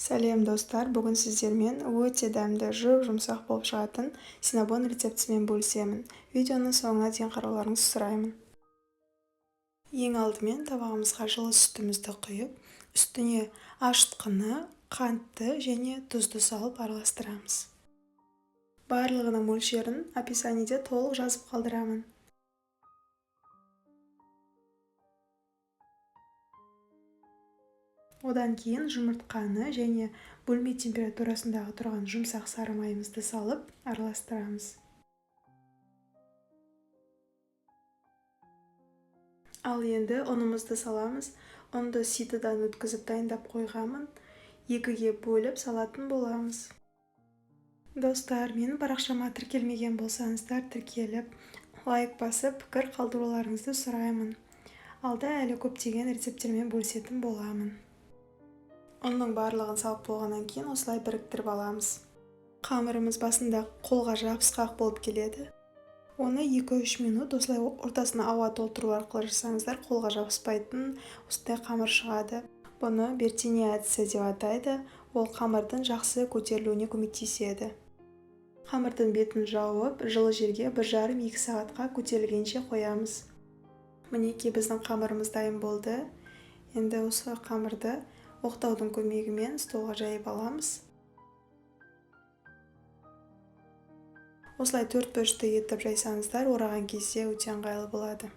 Сәлем достар, бүгін сіздермен өте дәмді, жұмсақ болып шығатын синнабон рецептісімен бөлісемін. Видеоны соңына дейін қарауларыңызды сұраймын. Ең алдымен табағымызға жылы сүтімізді құйып, үстіне ашытқыны, қантты және тұзды салып араластырамыз. Барлығының мөлшерін описаниеде толық жазып қалдырамын. Одан кейін жұмыртқаны және бөлме температурасындағы тұрған жұмсақ сары майымызды салып араластырамыз. Ал енді ұнымызды саламыз. Ұнды ситыдан өткізіп дайындап қойғанмын. Екіге бөліп салатын боламыз. Достар, менің парақшама тіркелмеген болсаңыздар, тіркеліп, лайк басып, пікір қалдыруларыңызды сұраймын. Алда әлі көптеген рецептермен бөлісетін боламын. Оның барлығын салып болғаннан кейін осылай біріктіріп аламыз. Қамырымыз басында қолға жабысқақ болып келеді. Оны 2-3 минут осылай ортасына ауа толтыру арқылы жасаңыздар, қолға жабыспайтын осындай қамыр шығады. Бұны бертиняция деп атайды. Ол қамырдың жақсы көтерілуіне көмектеседі. Қамырдың бетін жауып, жылы жерге 1,5-2 сағатқа көтерілгенше қоямыз. Мінекей біздің қамырымыз дайын болды. Енді осы қамырды оқтаудың көмегімен столға жайып аламыз. Осылай 4 бөлшекті етіп жайсаңыздар, ораған кезде өте ыңғайлы болады.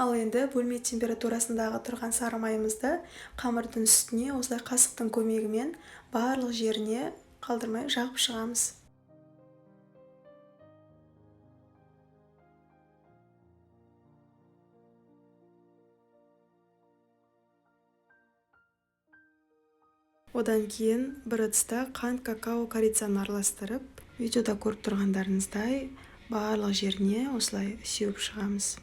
Ал енді бөлме температурасындағы тұрған сары майымызды қамырдың үстіне осылай қасықтың көмегімен барлық жеріне қалдырмай жағып шығамыз. Одан кейін бір ыдыста қант, какао, корицаны араластырып, видеода көріп тұрғандарыңыздай барлық жеріне осылай сеуіп шығамыз.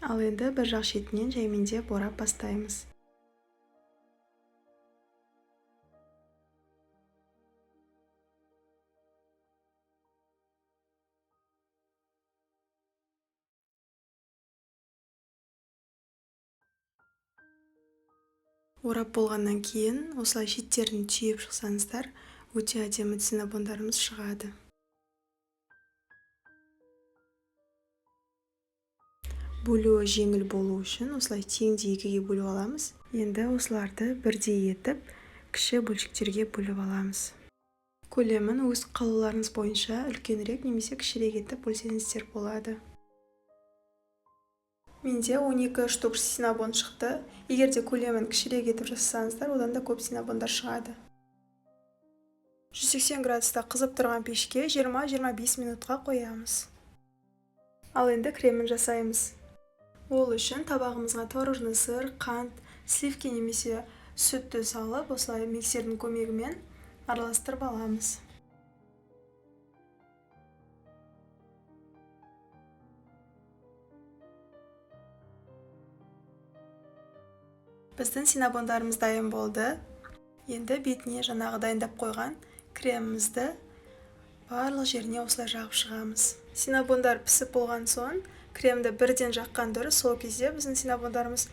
Ал енді бір жақ шетінен жаймендеп орап бастаймыз. Орап болғаннан кейін осылай шеттерін түйіп шықсаңыздар, өте әдемі синнабондарымыз шығады. Бөлуі жеңіл болу үшін осылай теңдей екіге бөліп аламыз. Енді осыларды бірдей етіп, кіші бөлшектерге бөліп аламыз. Көлемін өз қалауларыңыз бойынша үлкенірек немесе кішірек етіп бөлсеңіздер болады. Менде 12 штук синнабон шықты. Егер де көлемін кішірек етіп жасасаңыздар, одан да көп синнабондар шығады. 180 градуста қызып тұрған пешке 20-25 минутқа қоямыз. Ал енді кремін жасаймыз. Ол үшін табағымызға творожный сыр, қант, сливки немесе сүтті салып, осылай миксердің көмегімен араластырып аламыз. Біздің синнабондарымыз дайын болды. Енді бетіне жаңағы дайындап қойған кремімізді барлық жеріне осылай жағып шығамыз. Синнабондар пісіп болған соң, кремді бірден жаққан дұрыс, сол кезде біздің синнабондарымыз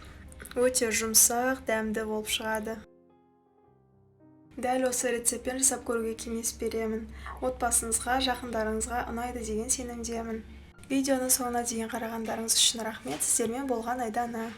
өте жұмсақ, дәмді болып шығады. Дәл осы рецептпен жасап көруге кеңес беремін. Отбасыңызға, жақындарыңызға ұнайды деген сенімдемін. Видеоны соңына дейін қарағандарыңыз үшін рахмет. Сіздермен болған Айдана.